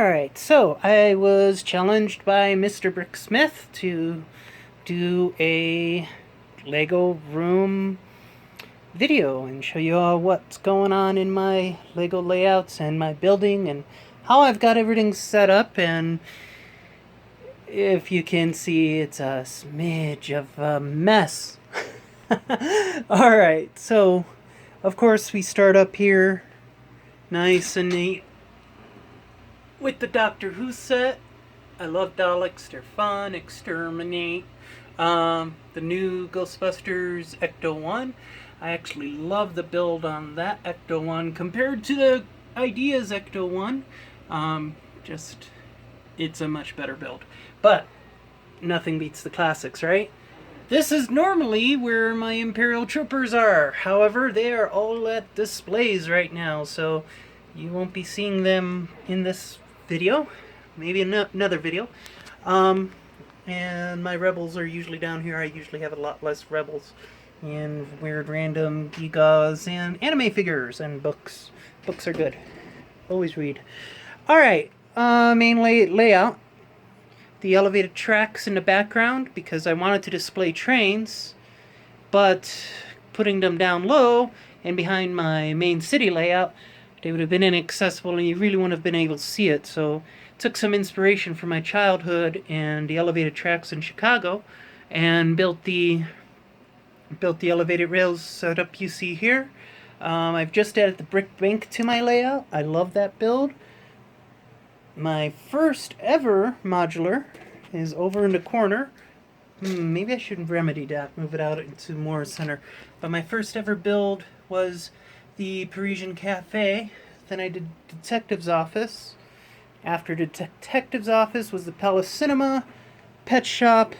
Alright, so I was challenged by Mr. Bricksmith to do a Lego room video and show you all what's going on in my Lego layouts and my building and how I've got everything set up. And if you can see, it's a smidge of a mess. Alright, so of course we start up here nice and neat with the Doctor Who set. I love Daleks, they're fun. Exterminate. The new Ghostbusters Ecto-1. I actually love the build on that Ecto-1 compared to the Ideas Ecto-1. It's a much better build. But nothing beats the classics, right? This is normally where my Imperial Troopers are. However, they are all at displays right now, so you won't be seeing them in this video. Maybe another video. And my rebels are usually down here. I usually have a lot less rebels and weird random gigas and anime figures and books. Books are good. Always read. Alright, main layout. The elevated tracks in the background because I wanted to display trains, but putting them down low and behind my main city layout, they would have been inaccessible and you really wouldn't have been able to see it. So took some inspiration from my childhood and the elevated tracks in Chicago and built the elevated rails setup you see here. I've just added the brick bank to my layout. I love that build. My first ever modular is over in the corner. Maybe I should remedy that, move it out into more center. But my first ever build was the Parisian Cafe. Then I did Detective's Office. After the Detective's Office was the Palace Cinema, Pet Shop,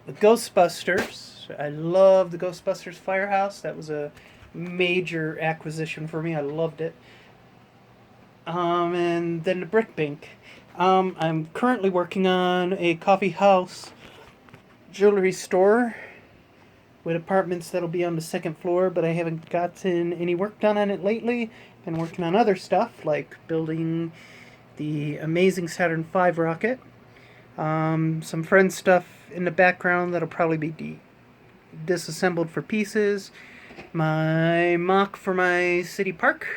the Ghostbusters. I love the Ghostbusters Firehouse. That was a major acquisition for me. I loved it. And then the Brick Bank. I'm currently working on a coffee house jewelry store with apartments that'll be on the second floor, but I haven't gotten any work done on it lately. Been working on other stuff like building the amazing Saturn V rocket. Some friend stuff in the background that'll probably be disassembled for pieces. My mock for my city park.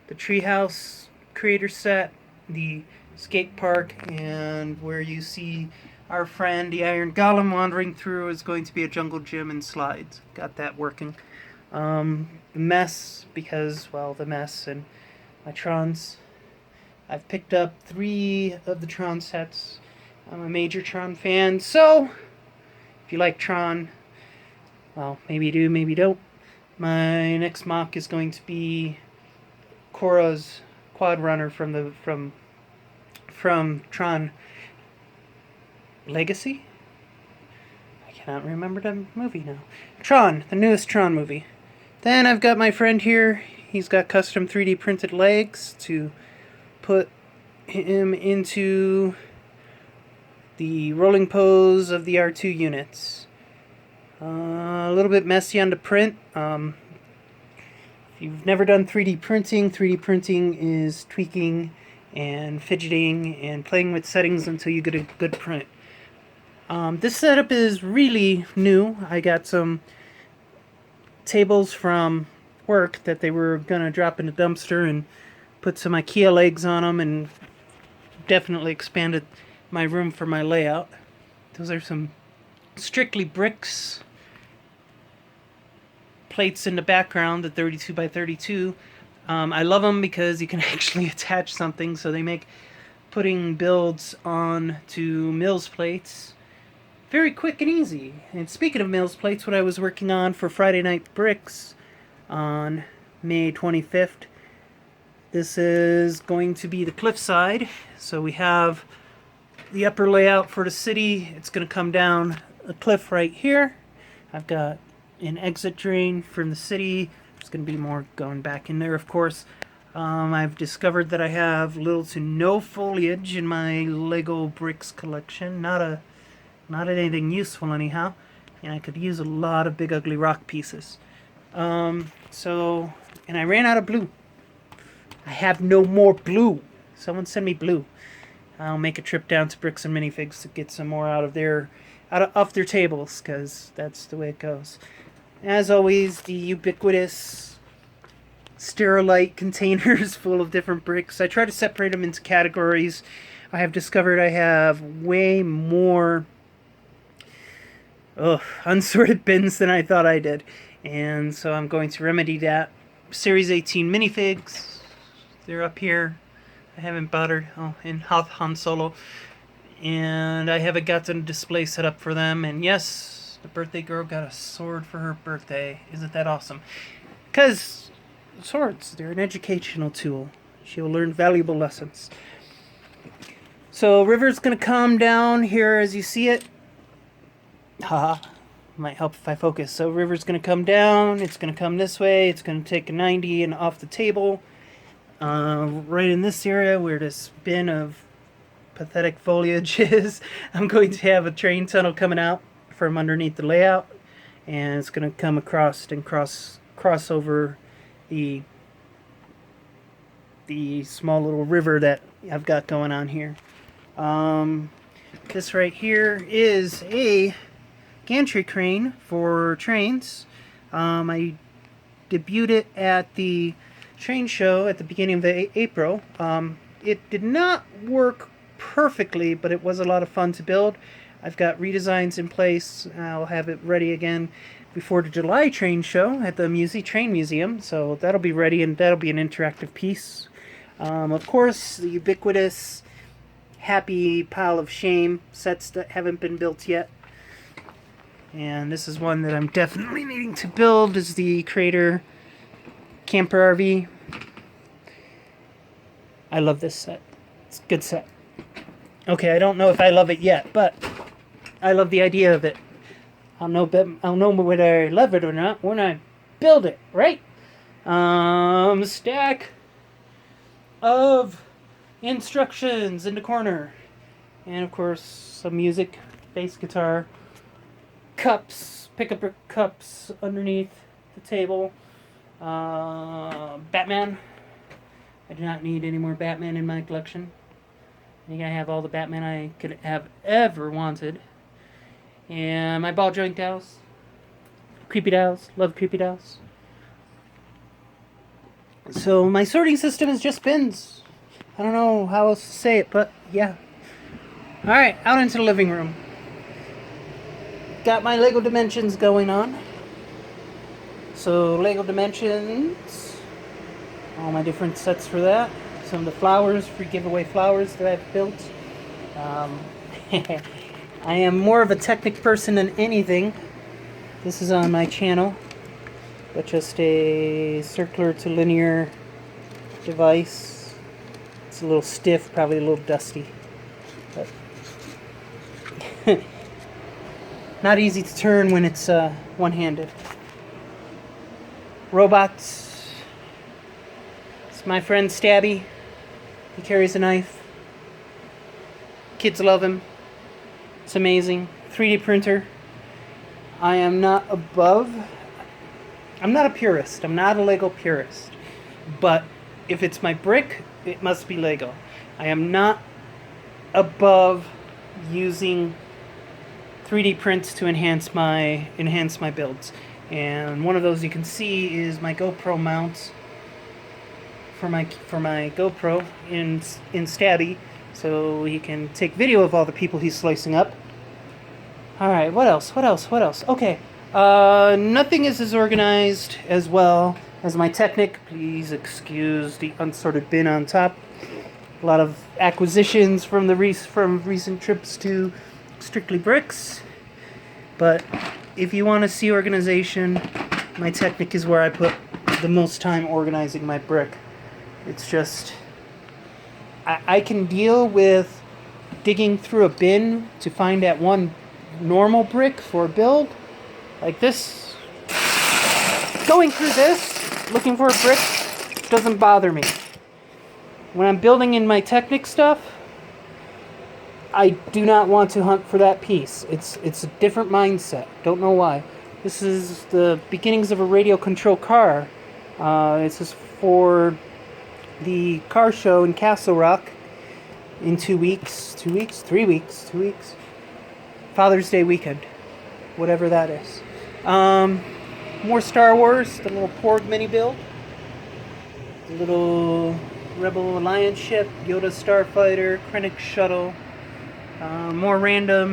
The treehouse creator set, the skate park, and where you see our friend the Iron Golem wandering through is going to be a jungle gym and slides. Got that working. The mess, because, well, the mess and my Trons. I've picked up 3 of the Tron sets. I'm a major Tron fan, so if you like Tron, well, maybe you do, maybe you don't. My next mock is going to be Korra's quad runner from Tron Legacy. I cannot remember the movie now. Tron, the newest Tron movie. Then I've got my friend here. He's got custom 3D printed legs to put him into the rolling pose of the R2 units. A little bit messy on the print. If you've never done 3D printing is tweaking and fidgeting and playing with settings until you get a good print. This setup is really new. I got some tables from work that they were going to drop in the dumpster and put some IKEA legs on them and definitely expanded my room for my layout. Those are some strictly bricks plates in the background, the 32 by 32. I love them because you can actually attach something, so they make putting builds on to Mills plates very quick and easy. And speaking of Mills plates, what I was working on for Friday Night Bricks on May 25th, this is going to be the cliffside. So we have the upper layout for the city. It's going to come down a cliff right here. I've got an exit drain from the city. There's going to be more going back in there, of course. I've discovered that I have little to no foliage in my Lego bricks collection. Not anything useful anyhow. And I could use a lot of big ugly rock pieces. And I ran out of blue. I have no more blue. Someone send me blue. I'll make a trip down to Bricks and Minifigs to get some more off their tables, because that's the way it goes. As always, the ubiquitous Sterilite containers full of different bricks. I try to separate them into categories. I have discovered I have way more unsorted bins than I thought I did. And so I'm going to remedy that. Series 18 minifigs. They're up here. I haven't bothered. In Han Solo. And I haven't got a display set up for them. And yes, the birthday girl got a sword for her birthday. Isn't that awesome? Because swords, they're an educational tool. She will learn valuable lessons. So River's going to come down here as you see it. Haha. Might help if I focus. So River's going to come down. It's going to come this way. It's going to take a 90 and off the table. Right in this area where this bin of pathetic foliage is, I'm going to have a train tunnel coming out from underneath the layout. And it's going to come across and cross over the small little river that I've got going on here. This right here is a gantry crane for trains. I debuted it at the train show at the beginning of April. It did not work perfectly, but it was a lot of fun to build. I've got redesigns in place. I'll have it ready again before the July train show at the Train Museum, so that'll be ready, and that'll be an interactive piece. Of course, the ubiquitous happy pile of shame sets that haven't been built yet. And this is one that I'm definitely needing to build, is the Crater Camper RV. I love this set. It's a good set. Okay, I don't know if I love it yet, but I love the idea of it. I'll know whether I love it or not when I build it, right? Stack of instructions in the corner. And of course, some music, bass guitar, cups, pick-up cups underneath the table. Batman. I do not need any more Batman in my collection. I think I have all the Batman I could have ever wanted. And my ball joint dolls. Creepy dolls. Love creepy dolls. So my sorting system is just bins. I don't know how else to say it, but yeah. Alright, out into the living room. Got my Lego Dimensions going on. So Lego Dimensions. All my different sets for that. Some of the flowers, free giveaway flowers that I've built. I am more of a Technic person than anything. This is on my channel, but just a circular to linear device. It's a little stiff, probably a little dusty, but not easy to turn when it's one-handed. Robots. It's my friend Stabby. He carries a knife. Kids love him. It's amazing. 3D printer. I'm not a purist. I'm not a Lego purist. But if it's my brick, it must be Lego. I am not above using 3D prints to enhance my builds. And one of those you can see is my GoPro mount for my GoPro in Stabby, so he can take video of all the people he's slicing up. Alright, what else? Okay, nothing is as organized as well as my Technic. Please excuse the unsorted bin on top. A lot of acquisitions from recent trips to Strictly Bricks. But if you want to see organization, my Technic is where I put the most time organizing my brick. It's just, I can deal with digging through a bin to find that one normal brick for a build like this. Going through this, looking for a brick, doesn't bother me. When I'm building in my Technic stuff, I do not want to hunt for that piece. It's a different mindset. Don't know why. This is the beginnings of a radio control car. This is for the car show in Castle Rock in 2 weeks. 3 weeks. 2 weeks. Father's Day weekend. Whatever that is. More Star Wars. The little Porg mini build. The little Rebel Alliance ship. Yoda Starfighter. Krennic shuttle. More random